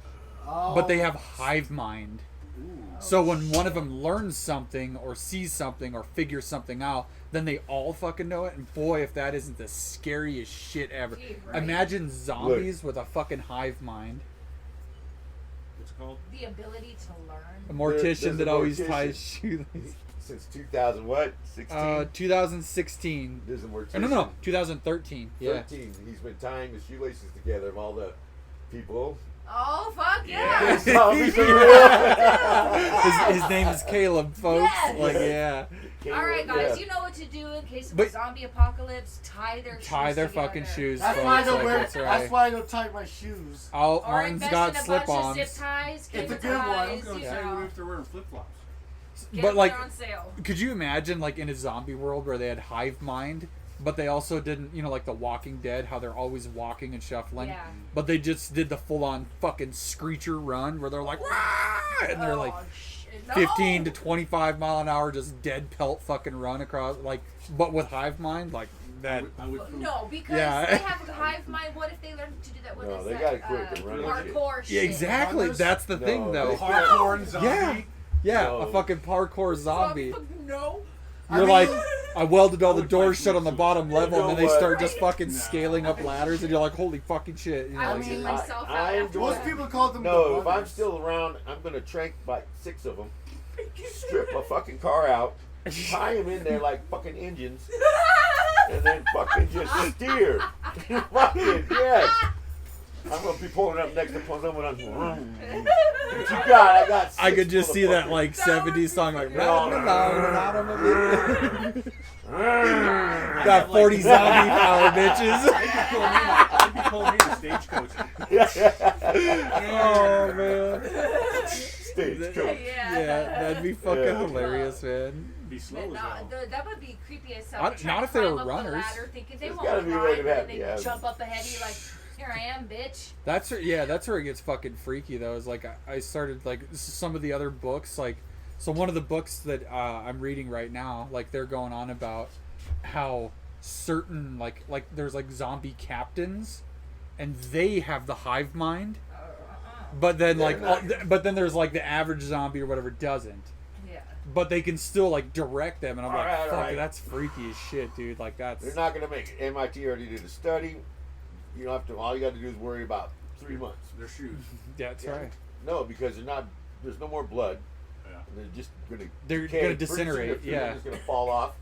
Oh, but they have hive mind. So when one of them learns something or sees something or figures something out, then they all fucking know it. And boy, if that isn't the scariest shit ever. Gee, right? Imagine zombies with a fucking hive mind. What's it called? The ability to learn. A mortician There's a that always mortician. ties shoelaces. Since 2000, what? 16? 2016. There's a Oh, mortician. no, 2013. Yeah. 13. He's been tying the shoelaces together of all the people. Oh fuck yeah! Zombies are real. His name is Caleb, folks. Yes. Like, yeah. All right, guys, Yeah. you know what to do in case of But- a zombie apocalypse. Tie their Tie shoes their together. fucking shoes. That's folks. why I don't Like, wear. that's right. That's why I don't tie my shoes. Oh, Or Martin's invest got in a bunch slip-ons. of zip ties, It's a cable good one. ties, Go you tell you know. if they're wearing flip flops. Get But, them, like, they're on sale. Could you imagine, like, in a zombie world where they had hive mind, but they also didn't, like The Walking Dead, how they're always walking and shuffling, Yeah. but they just did the full-on fucking screecher run where they're like, "Wah!" and they're like Oh, shit. No! 15 to 25 mile an hour, just dead pelt fucking run across, like, but with hive mind, like that. I would No, because Yeah. they have a hive mind. What if they learn to do that? What No, is they that? gotta quit the running shit. Hardcore shit. Yeah, exactly. Runners? That's the thing, No, though. they- hardcore zombie. Yeah, yeah, No. a fucking parkour zombie. No. You're like, I welded all the doors shut on the bottom level, You and then know they what? start just fucking No. scaling up ladders, and you're like, holy fucking shit. You know, I would like, take myself out I'm after going- Most that. people call them. No, the if I'm runners. still around, I'm going to trank like 6 of them, strip a fucking car out, tie them in there like fucking engines, and then fucking just steer. Fucking, yes. I'm going to be pulling up next to someone else. What you got? I got 6 I could just see that motherfuckers. like That would 70s be song, like, good. got 40 zombie power bitches. I'd be pulling me the stagecoach. Oh, man. Stagecoach. Yeah. Yeah, that'd be fucking Yeah. hilarious, man. Be slow But as hell. that would be creepy as hell. Not- They try not to if they were climb up the runners. ladder thinking they There's won't gotta be a way ride, to and then have- they yeah. jump up ahead of you like, here I am, bitch. That's where it gets fucking freaky though. Is like I started like some of the other books, like so one of the books that I'm reading right now, like they're going on about how certain like there's like zombie captains, and they have the hive mind, but then They're like not- but then there's like the average zombie or whatever doesn't. Yeah. But they can still like direct them, and I'm like, Alright, fuck, alright. that's freaky as shit, dude. Like that's They're not going to make it. MIT already did a study. You don't have to. All you got to do is worry about 3 months. Their shoes. that's Yeah. right. No, because they're not. There's no more blood. Yeah. They're just going to. They're gonna disintegrate, yeah. They're just going to fall off.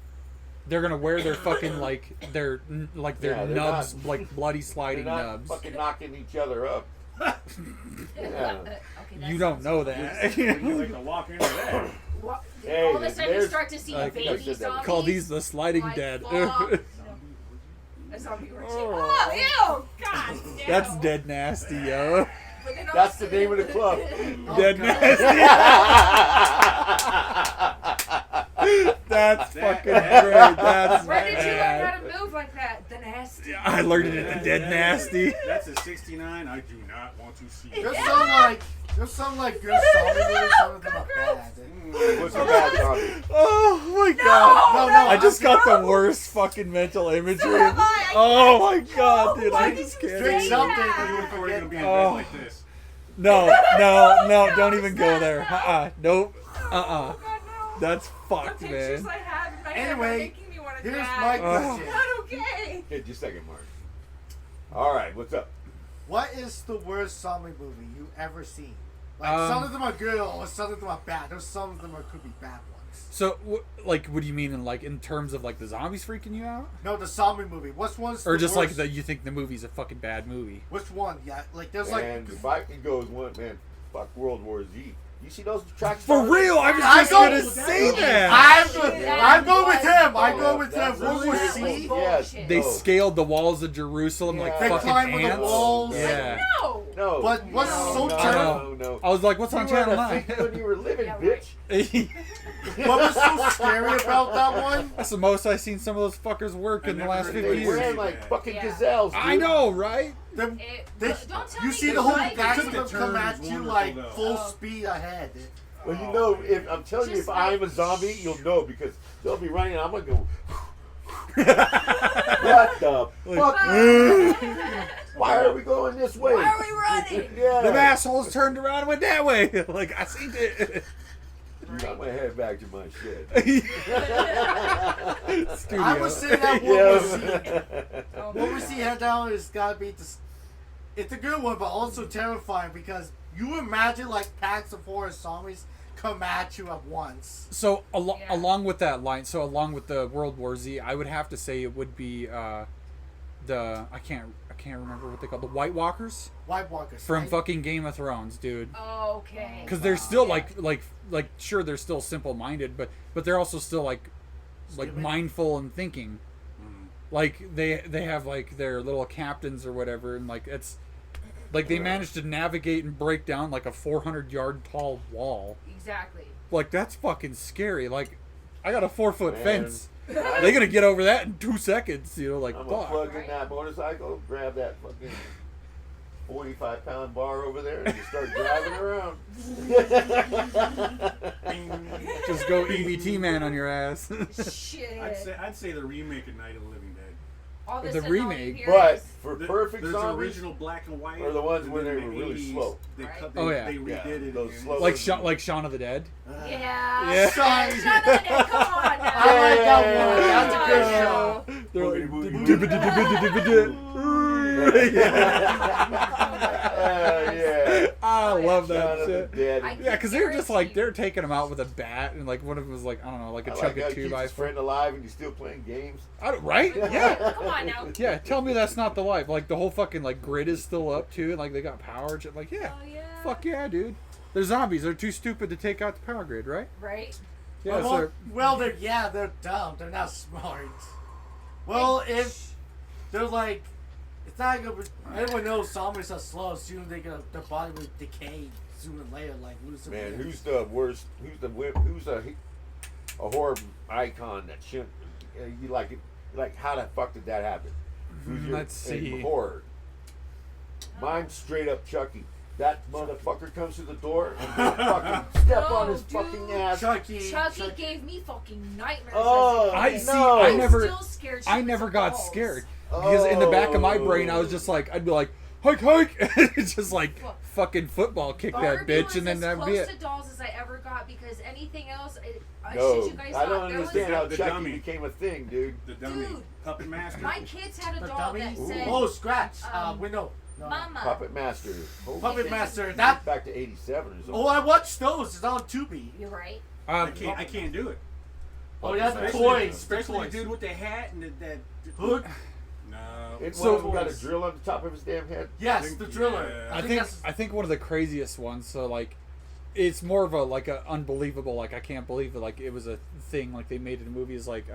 They're gonna wear their fucking like their Yeah, they're nubs, not- like bloody They're sliding not nubs. fucking knocking each other up. Yeah. Okay, that You don't sounds know good. that. You like to walk into that. What? Hey, All of a sudden you there's- start to see I think I baby said that. zombies. Call these the sliding like, dead. fuck. A zombie orgy. Oh. Oh, ew! God damn. That's dead nasty, yo. But then That's the also- name of the club. Dead nasty. That's fucking great. That's Where did you learn bad. how to move like that? The nasty. I learned it at the Dead Nasty. That's a 69 I do not want to see. There's some like There's some like good zombie movies, some of them are bad. What's a bad zombie? Oh my god. No, I just got the worst fucking mental imagery. So have I. Oh my god, dude. Why I did just you can't. Drink say something that? when you You were forget gonna be in that. bed Oh. like this. No, don't even go there. Nope. Oh, God, no. That's The fucked, pictures man. I have in my head are Anyway, making me want to Here's die. my Oh. question. Not okay. Hey, just a second, Mark. All right, what's up? What is the worst zombie movie you ever seen? Like Um, some of them are good, or some of them are bad. There's some of them are could be bad ones. So, like, what do you mean in terms of like the zombies freaking you out, No, the zombie movie. Which one's or the just worst? like that you think the movie's a fucking bad movie? Which one? Yeah, like there's And like. if I could go with one, man, fuck World War Z. You see those tracks? For real, I was I just go- gonna say that. I go with him. I go with him. That's World War really Z. cool. Yes. They No. scaled the walls of Jerusalem like Yeah. They fucking climb on the ants. walls. Yeah. No. No. But what's so no, terrible? no. I was like, what's You on were Channel in a 9? thing when you were living, Yeah, right. bitch. What was so scary about that one? That's the most I've seen some of those fuckers work I in the never last heard 50 They of years. ran like fucking Yeah. gazelles. Dude. I know, right? Them- they- Don't tell you me see you the whole like it. back of Took them the come turn at is you wonderful, like though. full Oh. speed ahead. Well, you know, if I'm telling you, Just if I'm a like- zombie, you'll know because they'll be running. I'm gonna go. What the fuck? Why are we going this way? Why are we running? Yeah. Them assholes turned around and went that way. Like, I seen it. I'm gonna head back to my shed. Studio. I would say that World War Z. Yeah. Oh, What we see head down is gotta be it's a good one, but also terrifying because you imagine like packs of horror zombies come at you at once. So Yeah. along with that line, so along with the World War Z, I would have to say it would be the I can't remember what they call the White Walkers White Walkers from right? fucking Game of Thrones, dude. Okay. Because they're still Yeah. like sure they're still simple minded, but they're also still like Stupid. mindful and thinking. Like they have like their little captains or whatever, and like it's like they managed to navigate and break down like a 400-yard tall wall. Exactly. Like that's fucking scary. Like I got a 4-foot Man. fence. They're gonna get over that in 2 seconds. You know, like I'm gonna fuck. plug in that motorcycle, grab that fucking 45-pound bar over there, and just start driving around. Just go EBT man on your ass. Shit. I'd say the remake of Night of the Living Dead. All this the and all you remake, hear But is- for The- perfect there's the zombies, original black and white, or the ones and when then they in were the really 80s, slow. They, Right. cut, Oh, yeah. they redid Yeah, it. those and- slow- like Shaun of the Dead. Yeah. Yeah. Shaun of the Dead, come on now. I like that one. That's a Come good on show. now. They're like, Yeah. I love Shaun that of the shit. Dead. I- Yeah, because they're just like guarantee- they're taking them out with a bat, and like one of them was like I don't know, like a I chunk like how of he 2 keeps by his 4. friend alive and he's still playing games. Right? Yeah. Come on now. Yeah. Tell me that's not the life. Like the whole fucking like grid is still up too, and like they got power. And shit. Like yeah, Oh yeah. fuck yeah, dude. They're zombies. They're too stupid to take out the power grid, right? Right. Yeah. Well, they're dumb. They're not smart. Well, if they're like, it's not gonna. Everyone knows zombies are slow. Soon their body will decay sooner or later, like losing. Man, who's the worst? Who's a horror icon that shouldn't? You like it? Like how the fuck did that happen? Who's your Let's in see. horror? Mine's straight up Chucky. That motherfucker comes to the door and will fucking step on his No, fucking dude. ass. Chucky? Chucky gave me fucking nightmares. Oh, as a kid. I see. I I'm never. still scared I shitless never of got balls. scared because in the back of my brain, I was just like, I'd be like, hike, hike, it's just like fucking football kick that Barbie bitch, was and then as that'd be close it. to dolls as I ever got because anything else, I No, shit you guys I not. don't There understand how the Chucky dummy. became a thing, dude. The dummy. Dude. Puppet Master. My kids had a The doll dummy? that said, Oh, Scratch. Um, No. "Mama." Puppet Master. Oh, Puppet Master. That. back to '87 or something. Oh, I watched those. It's on Tubi. You're right. I can't do it. Oh, that's Especially- toys. Especially the Toys. dude with the hat and that. Hook. No. Ain't So- one of them got a drill on the top of his damn head? Yes, the driller. Yeah. I think one of the craziest ones. So like, it's more of a unbelievable. Like I can't believe it. Like it was a thing. Like they made it a movie. Is like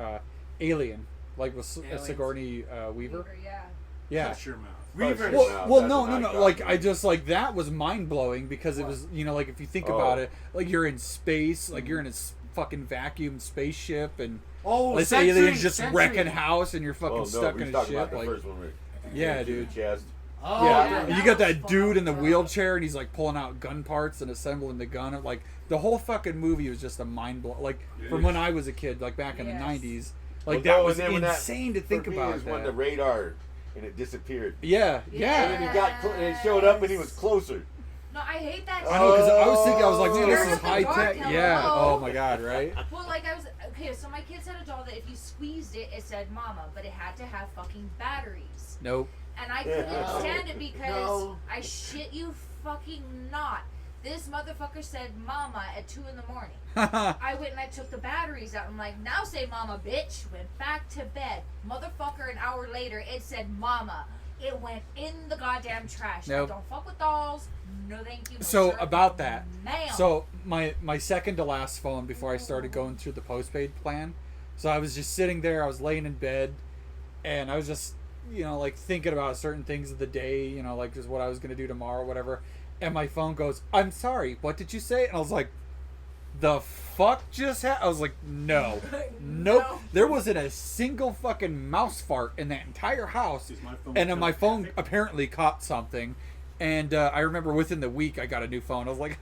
Alien. Like with Aliens. Sigourney Weaver. Yeah. Yeah. Shut your mouth. Reavers. Well, That's no, an no, no. icon, Like dude. I just like that was mind blowing because it was like if you think about it, like you're in space, like you're in a fucking vacuum spaceship, and Oh, this Century, alien's just Century. wrecking house, and you're fucking Oh no, stuck he's in a talking ship. about the Like first one, right? yeah, Into the dude. chest. Oh, Yeah, that you got was that dude in the fun. wheelchair, and he's like pulling out gun parts and assembling the gun. Like the whole fucking movie was just a mind blow. Like from when I was a kid, like back in the Yes. '90s, like Well, that no, was and then when that- insane to think for me, about. is when That. the radar and it disappeared. Yeah, And yeah. then he got and it showed up and he was closer. No, I hate that. I know, because I was thinking, I was like, man, this Turn is up the high dark, tech. hello. Yeah. Oh my god, right? Well, like I was okay. So my kids had a doll that if you squeezed it, it said "Mama," but it had to have fucking batteries. Nope. And I couldn't No. stand it because No. I shit you fucking not. This motherfucker said "Mama" at 2 a.m. I went and I took the batteries out. I'm like, now say "Mama, bitch." Went back to bed. Motherfucker, an hour later, it said "Mama." It went in the goddamn trash. Nope. I don't fuck with dolls. No, thank you. No, So sir. about that, Ma'am. so my second to last phone before I started going through the postpaid plan. So I was just sitting there. I was laying in bed, and I was just like thinking about certain things of the day. Like just what I was gonna do tomorrow, whatever. And my phone goes, "I'm sorry. What did you say?" And I was like, "The fuck just happened?" I was like, "No, nope." No. There wasn't a single fucking mouse fart in that entire house. Is my phone And then my phone telepathic? apparently caught something. And I remember within the week I got a new phone. I was like,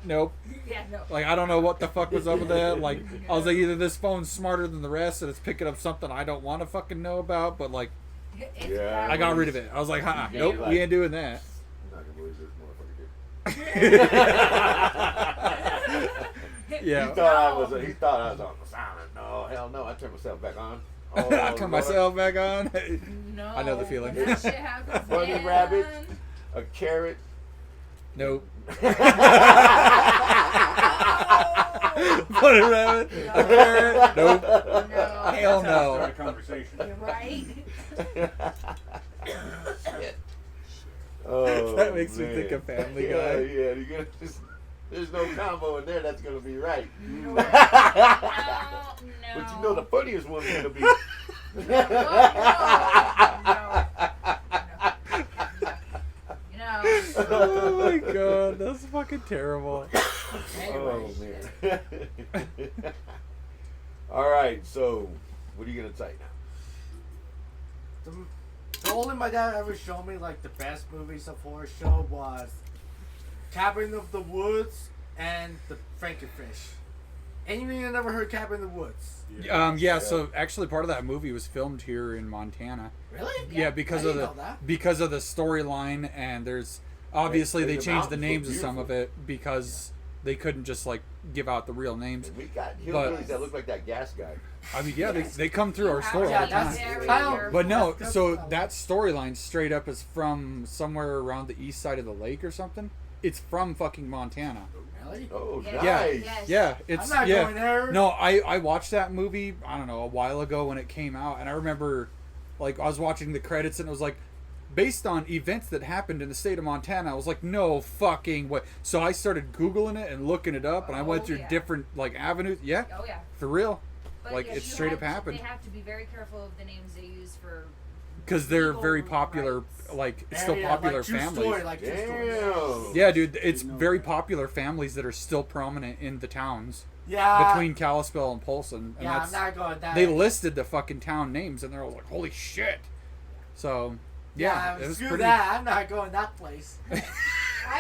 nope. Yeah, no. Like, I don't know what the fuck was up with that. Like, I was like, either this phone's smarter than the rest and it's picking up something I don't want to fucking know about. But, like, It's Yeah. I got rid of it. I was like, Yeah, nope, like- we ain't doing that. I'm not gonna believe this motherfucker did. Yeah. He thought I was on silent. No, hell no. I turned myself back on. Oh, I turn Lord. myself back on. No. I know the feeling. That shit happens, Bunny man. rabbit. A carrot. Nope. Bunny rabbit. A carrot. Nope. No. Hell no. Start a conversation. You're right. Oh, That makes me man. think of Family Yeah, Guy. yeah. You're gonna there's no combo in there that's gonna be right. No. But you know the funniest one's gonna be. Oh my god, that's fucking terrible. Oh man. All right, so what are you gonna say now? The only my dad ever showed me like the best movies of horror show was Cabin of the Woods and the Frankenfish. Anyone that never heard Cabin in the Woods? Yeah, so actually part of that movie was filmed here in Montana. Really? Yeah, because I of didn't know that. the storyline, and there's obviously And they the changed the mountains names look of some of beautiful. it because they couldn't just like give out the real names. We got But- hillbillies that look like that gas guy. I mean, yeah, they come through our store Yeah, all the that's time. kind of- But no, That's so what I that storyline straight up is from somewhere around the east side of the lake or something. It's from fucking Montana. Really? Oh, Yeah. nice. Yeah, Yes. yeah, it's I'm not yeah. going there. No, I watched that movie, I don't know, a while ago when it came out, and I remember like I was watching the credits and it was like based on events that happened in the state of Montana. I was like, no fucking way. So I started Googling it and looking it up, and I went Oh, through yeah. different like avenues. Yeah, Oh yeah. for real. But Like, yes, it's you straight have up happened. They have to be very careful of the names they use for. Because they're legal very popular, rights. like Yeah, still yeah, popular like true families. Story, like true story. Damn. Yeah, dude, it's Didn't know very that. popular families that are still prominent in the towns Yeah. between Kalispell and Polson, and Yeah, I'm that's not going that. they listed the fucking town names, and they're all like, "Holy shit!" So yeah, it was screw pretty. that. I'm not going that place. I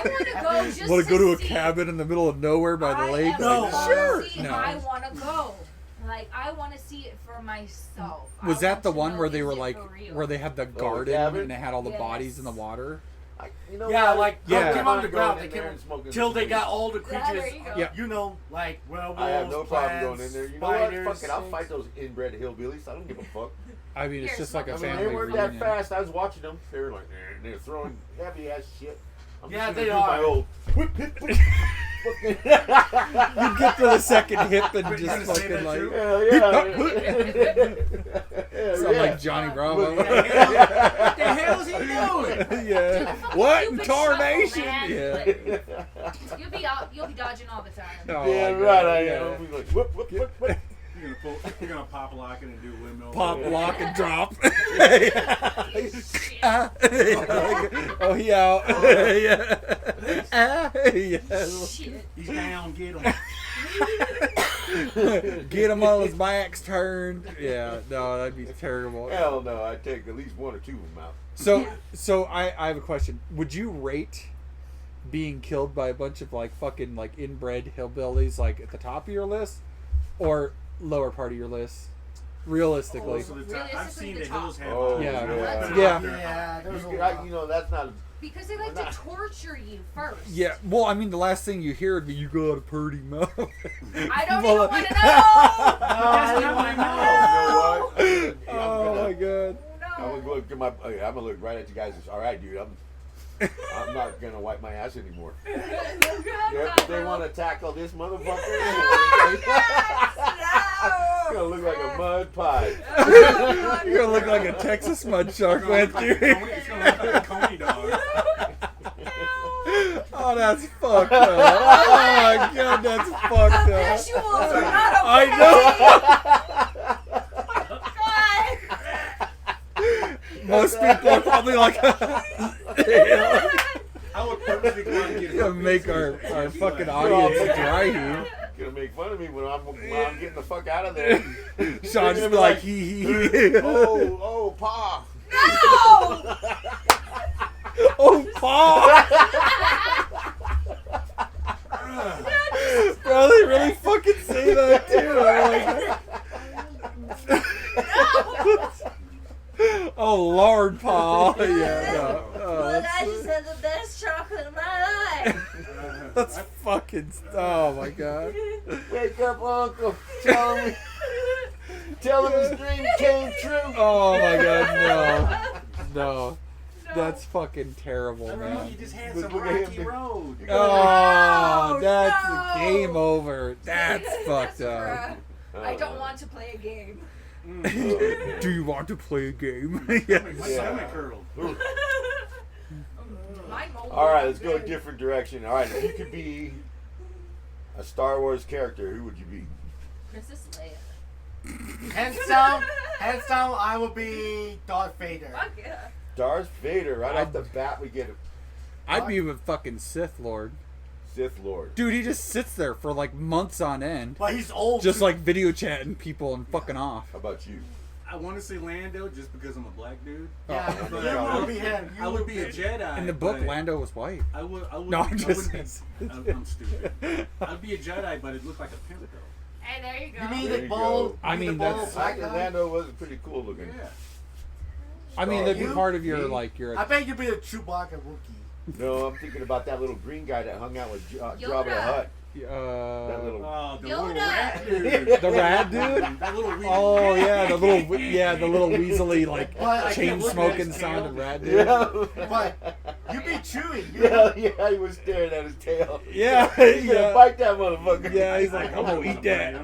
want to go just Want to go to a see. cabin in the middle of nowhere by the I lake? am No. Like, gonna sure. see- No. I want to go. Like I want to see it for myself. Was I that want the to one know, where they is were it like, for real? where they had the garden cabin? and they had all the Yes. bodies in the water? You know Yeah, what? like Yeah. they came on the Going ground. in They there came and smoking till they weed. got all the Yeah, creatures. there you go. Yeah. You know, like werewolves. I have no problem plants, going in there. You know spiders, what? Fuck it. I'll things. fight those inbred hillbillies. I don't give a fuck. I mean, it's Here, just like a smoke I mean, family they weren't that reunion. fast. I was watching them. They were like, they're throwing heavy ass shit. I'm Yeah, just they gonna do my are. old whip, whip, whip. You get to the second hip and You're just gonna say fucking that like, too? Yeah, sound like Johnny Bravo. What the hell's he doing? Yeah. Fucking What in stupid tarnation? shuffle, man. Yeah. Like, you'll be dodging all the time. Oh, Yeah, my right. God, I yeah. am. I'll be like, whoop, whoop, whoop, whoop. You're gonna pop lock it and do windmill. Pop, lock, and drop. Shit. Oh, he out. Yeah. Yeah. Shit. He's down. Get him. Get him while his back's turned. Yeah, no, that'd be terrible. Hell no, I'd take at least one or two of them out. So I have a question. Would you rate being killed by a bunch of like fucking like inbred hillbillies like at the top of your list or lower part of your list? Realistically. Most of the time, I've seen the top. hills have. Oh, Yeah. yeah. Yeah, there's a lot. That's not. Because they like to torture you first. Yeah, well, I mean, the last thing you hear would be, "You got a pretty mouth." I don't even want to know. That's not what I know. You know what? Oh my god. I'm gonna look at I'm gonna look right at you guys. All right, dude. I'm not gonna wipe my ass anymore. Yep, if they want to tackle this motherfucker, it's gonna look like a mud pie. You're gonna look like a Texas mud shark went through. It's gonna look like a coney dog. Oh, that's fucked up. Oh my god, that's fucked up. Visuals are not okay. I know. Most people are probably like, I would purposely go out and get gonna make our fucking audience dry heave. Gonna make fun of me when I'm getting the fuck out of there. Sean's They're be like, he. oh, pa. No! Oh, pa! Bro, they really fucking say that too. Oh, Lord, pa. Yeah, no. Oh, Well, I just had the best chocolate of my life. that's fucking. Oh my god. Wake up, Uncle. Tell him his dream came true. Oh my god, no. That's fucking terrible, You man. just had Look some at him. rocky road. Oh, No, that's no. game over. That's fucked up. I don't want to play a game. Do you want to play a game? My Yes. stomach curdled. Mine won't All be right, let's go a good. different direction. All right, if you could be a Star Wars character, who would you be? Princess Leia. Hands down, I will be Darth Vader. Fuck yeah. Darth Vader. Right off the bat, we get a I'd be a fucking Sith Lord. Sith Lord. Dude, he just sits there for like months on end. But he's old. Just too. like video chatting people and fucking off. How about you? I want to say Lando just because I'm a black dude. Yeah, Oh. you will be him. I would be a Jedi. In the book, but Lando was white. I would. No, I'm just I'm stupid. I'd be a Jedi, but it looked like a pimp though. Hey, there you go. You mean There the you bald? go. I mean, that's- black Second, guy? Lando was pretty cool looking. Yeah. I mean, that'd be You? part of your Me? like your. I bet you'd be a Chewbacca Wookiee. No, I'm thinking about that little green guy that hung out with Jabba the Yoda. Hutt. That little. Oh, the Yoda. little rat dude. The rat dude? That little weed. Oh yeah, the little weaselly like But I chain can't look at smoking his sounding tail. rat dude. Yeah. But you be Chewie. Yeah, he was staring at his tail. Yeah, He's gonna yeah. bite that motherfucker. Yeah, he's like, I'm gonna eat that.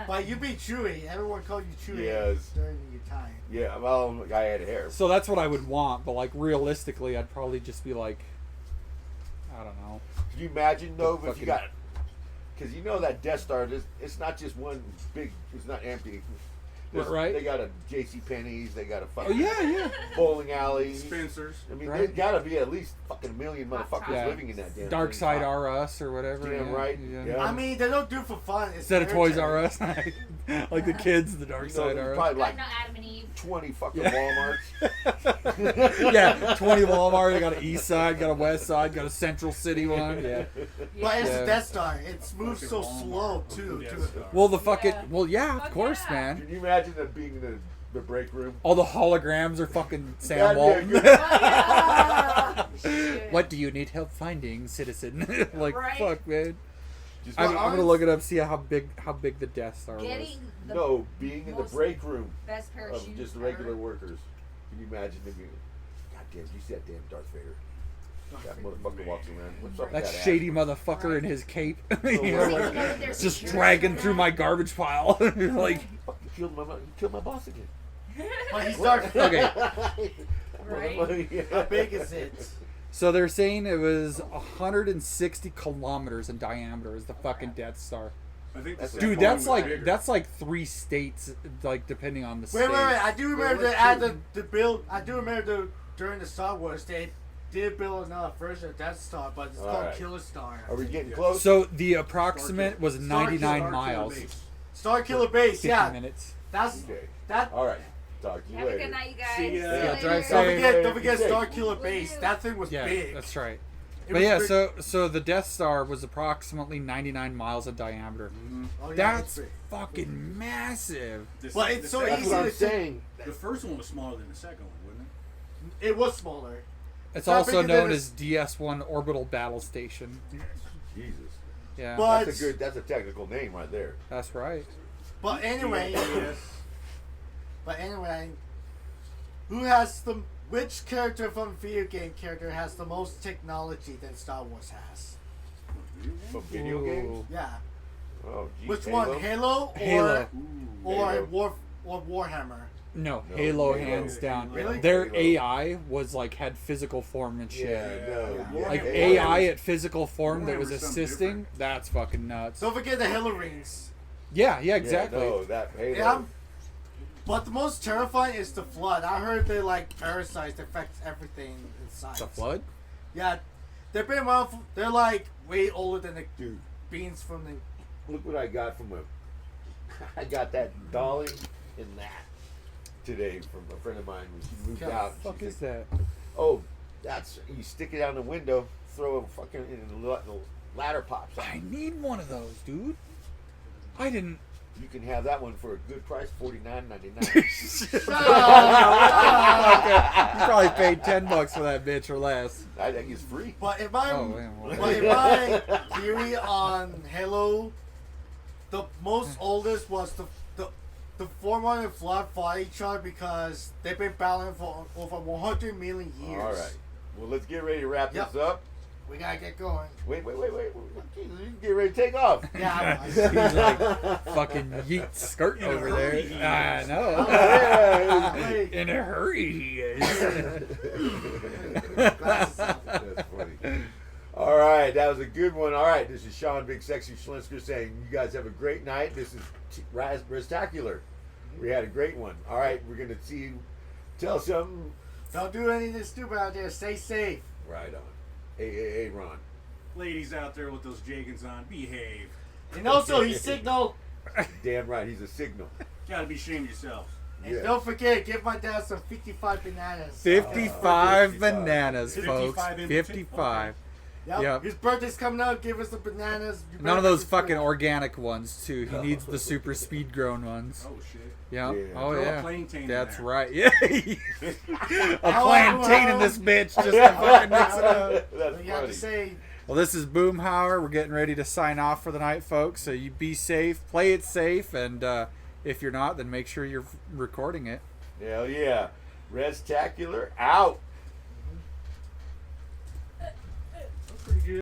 But you be Chewie. Everyone called you Chewie Yes. during your time. Yeah, well, the guy had hair. So that's what I would want, but like realistically, I'd probably just be like, I don't know. Can you imagine though if you Fucking- got? Because you know that Death Star, it's not just one big. It's not empty. Right. They got a J.C. Penney's. They got a Oh fucking yeah. bowling alley. Spencer's. I mean, Right. there's got to be at least fucking a million motherfuckers Yeah. living in that damn Dark thing. Side R Us or whatever. Damn yeah, right. Yeah. Yeah. I mean, they don't do it for fun. It's Instead of Toys R military. Us, like the kids, the You Dark know, Side there's R Us. probably like Not Adam and Eve. 20 fucking Yeah. Walmarts. Yeah, 20 Walmart. They got an East Side, got a West Side, got a Central City one. Yeah. But it's Yeah. the Death Star. It moves so slow too. Yes, to- Well, the fucking. Yeah. Well, yeah, of Fuck course, yeah. man. Can you imagine that being in the break room? All the holograms are fucking Sam That'd be a Walton. good- Ah, shit. What do you need help finding, citizen? Like, Right. fuck, man. Just I'm Well, gonna ours- look it up, see how big the Death Star was. Getting the no, being in the most break room best pair of of shoes just ever. regular workers. Can you imagine them being? God damn, you see that damn Darth Vader? That motherfucker walks around. What's up with That that ass? shady motherfucker in his cape, you know, right. like, There's just security dragging for through that. my garbage pile. Like, Fuck, you killed my boss again. But he's Darth. okay. Right? How big is it? So they're saying it was 160 kilometers in diameter is the fucking Death Star. I think That's the Dude, second that's one was like bigger. that's like 3 states, like depending on the Wait, state. wait, wait! I do remember Well, the build. I do remember during the Star Wars did build another version of Death Star, but it's All called right. Killer Star. Are we getting Yeah. close? So the approximate was Star 99 Killer miles, Base. Star Killer Base, 50 yeah. minutes. That's Okay. that. All right. Talk to you Have a later. good night, you guys. See ya. you Yeah, later. drive Don't safe. forget, Hey, don't forget hey, Star hey. Killer Will Base. do. That thing was Yeah, big. that's right. It But was yeah, big. so the Death Star was approximately 99 miles in diameter. Oh, yeah, That's it's big. fucking massive. This- But it's the so second That's easy what to I'm see. saying. The first one was smaller than the second one, wasn't it? It was smaller. It's not also bigger than known a- as DS-1 Orbital Battle Station. Jesus. Yeah, But That's a technical name right there. that's right. but anyway, Yes. which character from video game character has the most technology that Star Wars has? From video games? Ooh. Yeah. Oh, geez. Which Halo? one? Halo or Halo. Halo. Warhammer? No, No, Halo Halo. hands down. Really? Their Halo. AI was like had physical form and shit. Yeah, no. Yeah. Yeah, Like Halo. AI at physical form that was Warhammer's something assisting. different. That's fucking nuts. Don't forget the Halo rings. Yeah, Yeah, exactly. no, that Halo. Yeah. But the most terrifying is the flood. I heard they like parasites that affect everything inside. The flood? Yeah, they've been around. They're like way older than the Dude, beans from the. look what I got from I got that dolly in that today from a friend of mine when she moved Okay. out. Fuck She is said, that? oh, that's, you stick it out the window, throw a fucking, and the ladder pops out. I need one of those, dude. I didn't. You can have that one for a good price, $49.99. You probably paid $10 for that bitch or less. I think it's free. But in my, Oh, man, well. but in my theory on Halo, the most oldest was the Forerunner and Flood fought each other because they've been battling for over 100 million years. All right. Well, let's get ready to wrap Yep. this up. We gotta get going. Wait. Jesus, you can get ready to take off. Yeah. He's like fucking yeet skirt In a over hurry, there. he I is. know. Yeah. Wait, In a hurry, he is. glasses off. That's funny. All right, that was a good one. All right, this is Sean Big Sexy Schlinsker saying you guys have a great night. This is Reztakular. We had a great one. All right, we're gonna see you. Tell something. Don't do anything stupid out there. Stay safe. Right on. Hey, Ron. Ladies out there with those Jagans on, behave. And also, he signaled. Damn right, he's a signal. Gotta be ashamed of yourselves. And Yeah. don't forget, give my dad some 55 bananas. 55 55. bananas, 55 folks. in 55. Yep. Yep. His birthday's coming up. Give us the bananas. You None of better those be fucking free. organic ones, too. He needs the super speed grown ones. Oh shit. Yeah. Yeah. Oh, Throw a yeah. plantain in That's there. right. Yeah. A How- plantain in this bitch just to fucking mix it up. That's But you have funny. to say, Well, this is Boomhauer. We're getting ready to sign off for the night, folks. So you be safe, play it safe, and if you're not, then make sure you're recording it. Hell yeah. Reztakular out.